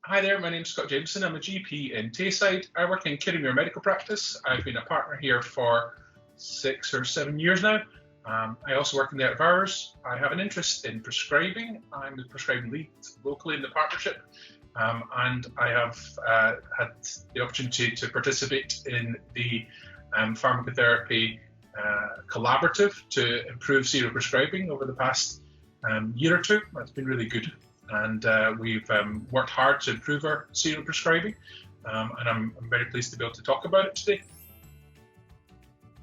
Hi there, my name's Scott Jamieson. I'm a GP in Tayside. I work in Kirriemuir Medical Practice. I've been a partner here for 6 or 7 years now. I also work in the out of hours. I have an interest in prescribing. I'm the prescribing lead locally in the partnership. And I have had the opportunity to participate in the pharmacotherapy collaborative to improve serial prescribing over the past year or two. That's been really good. And we've worked hard to improve our serial prescribing, and I'm very pleased to be able to talk about it today.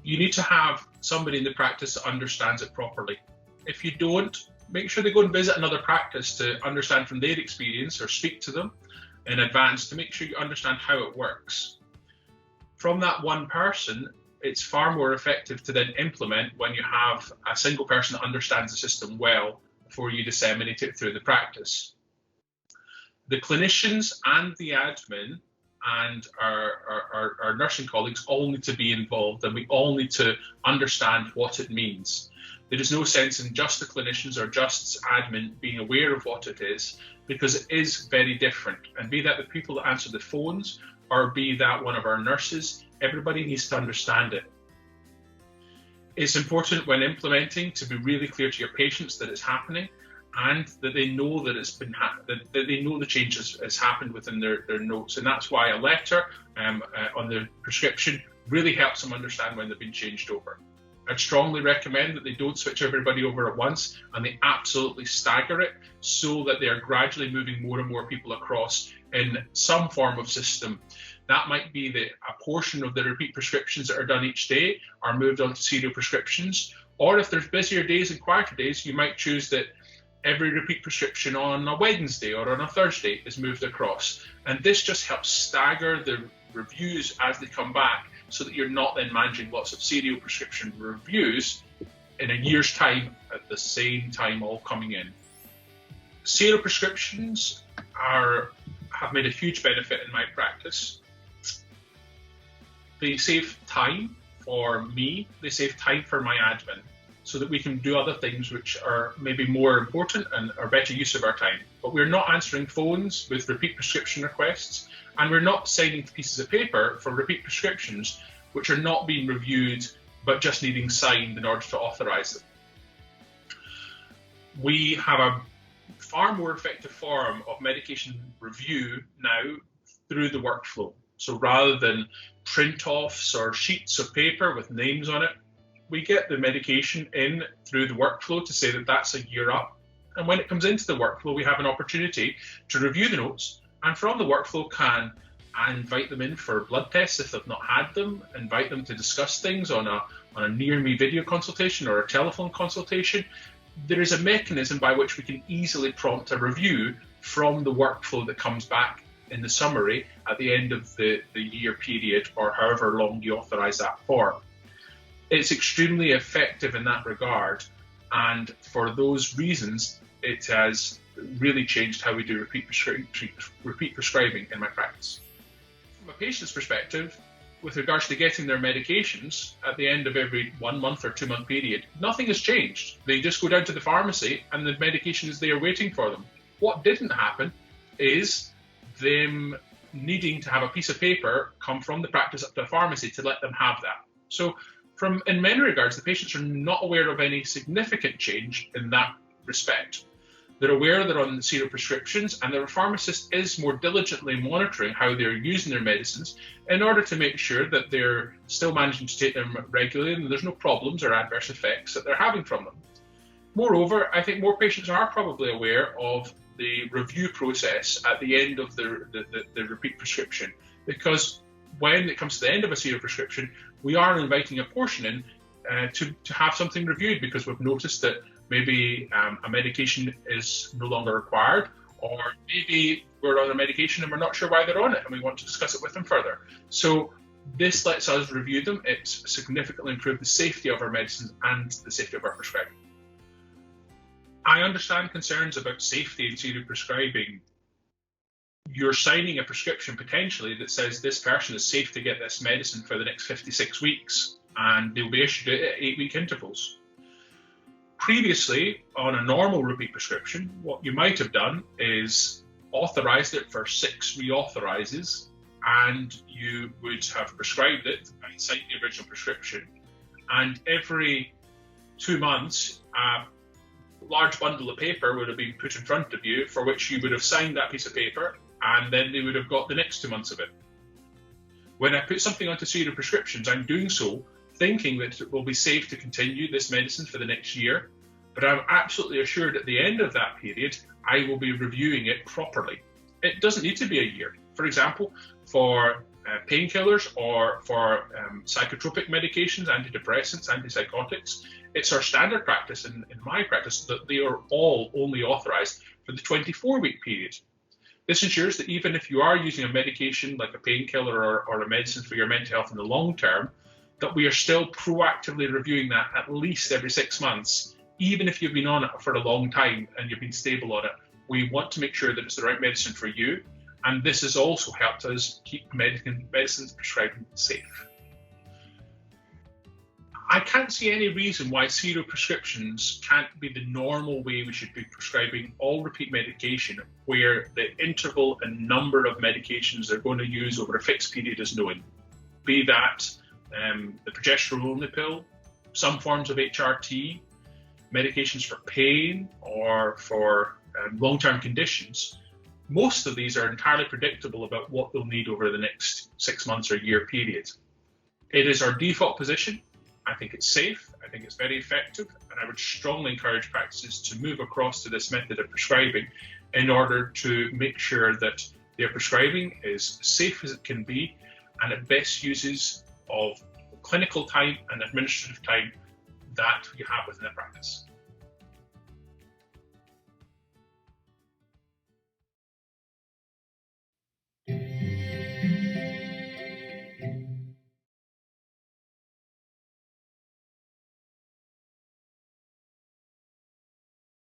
You need to have somebody in the practice that understands it properly. If you don't, make sure they go and visit another practice to understand from their experience, or speak to them in advance to make sure you understand how it works. From that one person, it's far more effective to then implement when you have a single person that understands the system well before you disseminate it through the practice. The clinicians and the admin and our nursing colleagues all need to be involved, and we all need to understand what it means. There is no sense in just the clinicians or just admin being aware of what it is, because it is very different. And be that the people that answer the phones or be that one of our nurses, everybody needs to understand it. It's important when implementing to be really clear to your patients that it's happening, and that they know that it's been that they know the change has happened within their notes. And that's why a letter on the prescription really helps them understand when they've been changed over. I'd strongly recommend that they don't switch everybody over at once, and they absolutely stagger it so that they are gradually moving more and more people across in some form of system. That might be that a portion of the repeat prescriptions that are done each day are moved on to serial prescriptions, or if there's busier days and quieter days, you might choose that every repeat prescription on a Wednesday or on a Thursday is moved across. And this just helps stagger the reviews as they come back, so that you're not then managing lots of serial prescription reviews in a year's time at the same time all coming in. Serial prescriptions have made a huge benefit in my practice. They save time for me, they save time for my admin, so that we can do other things which are maybe more important and are better use of our time. But we're not answering phones with repeat prescription requests, and we're not signing pieces of paper for repeat prescriptions which are not being reviewed but just needing signed in order to authorise them. We have a far more effective form of medication review now through the workflow. So rather than print-offs or sheets of paper with names on it, we get the medication in through the workflow to say that that's a year up. And when it comes into the workflow, we have an opportunity to review the notes, and from the workflow can invite them in for blood tests if they've not had them, invite them to discuss things on a near-me video consultation or a telephone consultation. There is a mechanism by which we can easily prompt a review from the workflow that comes back in the summary at the end of the year period, or however long you authorise that for. It's extremely effective in that regard, and for those reasons, it has really changed how we do repeat prescribing in my practice. From a patient's perspective, with regards to getting their medications at the end of every 1 month or 2 month period, nothing has changed. They just go down to the pharmacy and the medication is there waiting for them. What didn't happen is them needing to have a piece of paper come from the practice up to the pharmacy to let them have that. So in many regards, the patients are not aware of any significant change in that respect. They're aware they're on serial prescriptions, and their pharmacist is more diligently monitoring how they're using their medicines in order to make sure that they're still managing to take them regularly and there's no problems or adverse effects that they're having from them. Moreover, I think more patients are probably aware of the review process at the end of the repeat prescription, because when it comes to the end of a serial prescription, we are inviting a portion in to have something reviewed, because we've noticed that maybe a medication is no longer required, or maybe we're on a medication and we're not sure why they're on it and we want to discuss it with them further. So this lets us review them. It's significantly improved the safety of our medicines and the safety of our prescribing. I understand concerns about safety in serial prescribing. You're signing a prescription potentially that says this person is safe to get this medicine for the next 56 weeks, and they'll be issued it at 8-week intervals. Previously, on a normal repeat prescription, what you might have done is authorised it for 6 reauthorises, and you would have prescribed it and signed the original prescription. And every 2 months, a large bundle of paper would have been put in front of you for which you would have signed that piece of paper, and then they would have got the next 2 months of it. When I put something onto serial prescriptions, I'm doing so thinking that it will be safe to continue this medicine for the next year, but I'm absolutely assured at the end of that period, I will be reviewing it properly. It doesn't need to be a year. For example, for painkillers or for psychotropic medications, antidepressants, antipsychotics, it's our standard practice in my practice that they are all only authorised for the 24-week period. This ensures that even if you are using a medication like a painkiller or a medicine for your mental health in the long term, that we are still proactively reviewing that at least every 6 months, even if you've been on it for a long time and you've been stable on it. We want to make sure that it's the right medicine for you, and this has also helped us keep medicines prescribed safe. I can't see any reason why serial prescriptions can't be the normal way we should be prescribing all repeat medication, where the interval and number of medications they're going to use over a fixed period is known. Be that the progesterone-only pill, some forms of HRT, medications for pain or for long-term conditions. Most of these are entirely predictable about what they'll need over the next 6 months or year period. It is our default position. I think it's safe, I think it's very effective, and I would strongly encourage practices to move across to this method of prescribing in order to make sure that their prescribing is as safe as it can be and at best uses of clinical time and administrative time that you have within a practice.